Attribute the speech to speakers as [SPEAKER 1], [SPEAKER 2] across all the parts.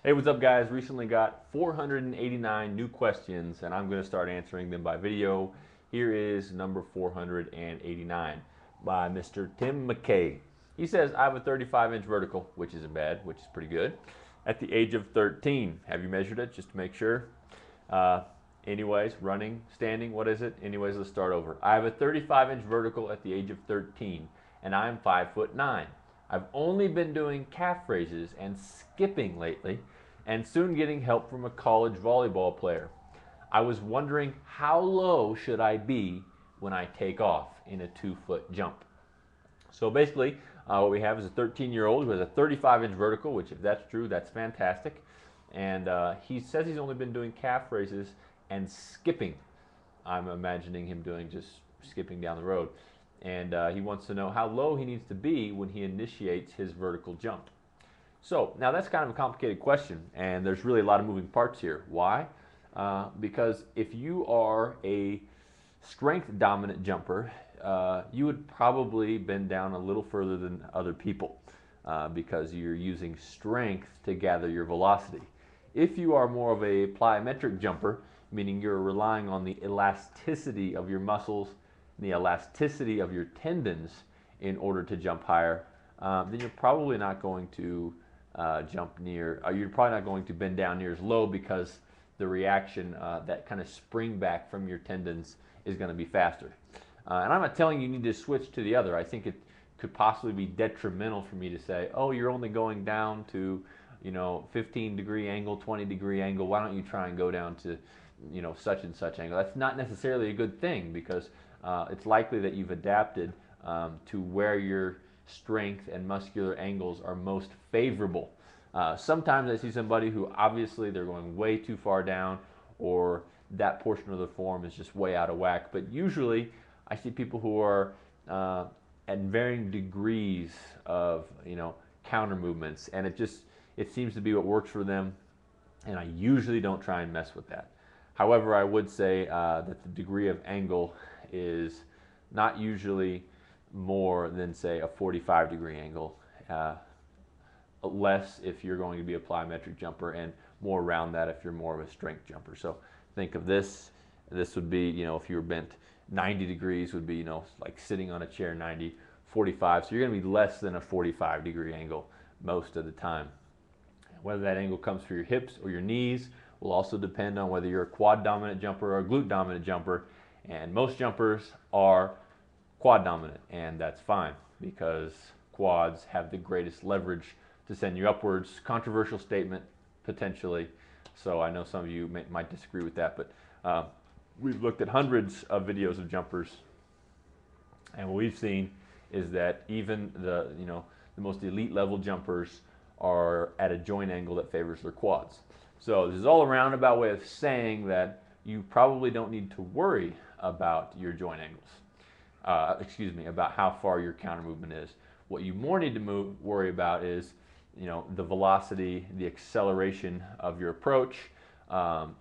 [SPEAKER 1] Hey, what's up, guys? Recently got 489 new questions, and I'm going to start answering them by video. Here is number 489 by Mr. Tim McKay. He says, I have a 35-inch vertical, which isn't bad, which is pretty good, at the age of 13. Have you measured it just to make sure? Anyways, running, standing, what is it? Anyways, let's start over. I have a 35-inch vertical at the age of 13, and I'm 5'9". I've only been doing calf raises and skipping lately, and soon getting help from a college volleyball player. I was wondering, how low should I be when I take off in a 2-foot jump? So basically, what we have is a 13-year-old who has a 35-inch vertical, which if that's true, that's fantastic. And he says he's only been doing calf raises and skipping. I'm imagining him doing just skipping down the road. And he wants to know how low he needs to be when he initiates his vertical jump. So now that's kind of a complicated question, and there's really a lot of moving parts here. Why? Because if you are a strength dominant jumper, you would probably bend down a little further than other people because you're using strength to gather your velocity. If you are more of a plyometric jumper, meaning you're relying on the elasticity of your muscles, the elasticity of your tendons in order to jump higher, then you're probably not going to you're probably not going to bend down near as low because the reaction, that kind of spring back from your tendons is going to be faster. And I'm not telling you need to switch to the other. I think it could possibly be detrimental for me to say, oh, you're only going down to, 15-degree angle, 20-degree angle. Why don't you try and go down to, such and such angle? That's not necessarily a good thing because it's likely that you've adapted to where your strength and muscular angles are most favorable. Sometimes I see somebody who obviously they're going way too far down, or that portion of the form is just way out of whack. But usually I see people who are at varying degrees of counter movements, and it seems to be what works for them, and I usually don't try and mess with that. However, I would say that the degree of angle is not usually more than, say, a 45-degree angle, less if you're going to be a plyometric jumper, and more around that if you're more of a strength jumper. So think of this would be, if you were bent 90 degrees would be, like sitting on a chair 90, 45, so you're going to be less than a 45-degree angle most of the time. Whether that angle comes for your hips or your knees will also depend on whether you're a quad dominant jumper or a glute dominant jumper, and most jumpers are quad dominant, and that's fine because quads have the greatest leverage to send you upwards. Controversial statement, potentially, so I know some of you might disagree with that, but we've looked at hundreds of videos of jumpers, and what we've seen is that even the most elite level jumpers are at a joint angle that favors their quads. So this is all a roundabout way of saying that you probably don't need to worry about your joint angles. About how far your counter movement is. What you more need to worry about is, the velocity, the acceleration of your approach,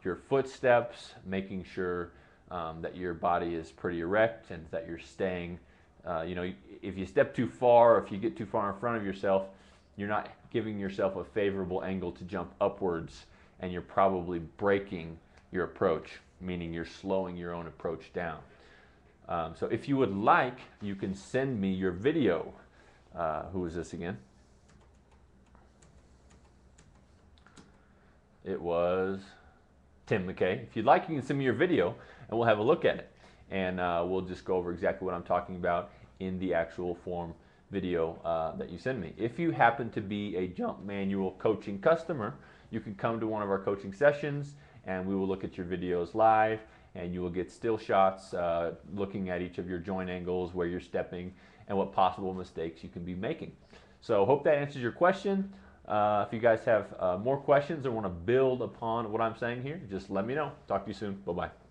[SPEAKER 1] your footsteps, making sure that your body is pretty erect and that you're staying. If you step too far, or if you get too far in front of yourself, you're not giving yourself a favorable angle to jump upwards, and you're probably breaking your approach, meaning you're slowing your own approach down. So if you would like, you can send me your video. Who is this again? It was Tim McKay. If you'd like, you can send me your video and we'll have a look at it. And we'll just go over exactly what I'm talking about in the actual form video that you send me. If you happen to be a Jump Manual coaching customer, you can come to one of our coaching sessions and we will look at your videos live, and you will get still shots looking at each of your joint angles, where you're stepping, and what possible mistakes you can be making. So hope that answers your question. If you guys have more questions or want to build upon what I'm saying here, just let me know. Talk to you soon. Bye-bye.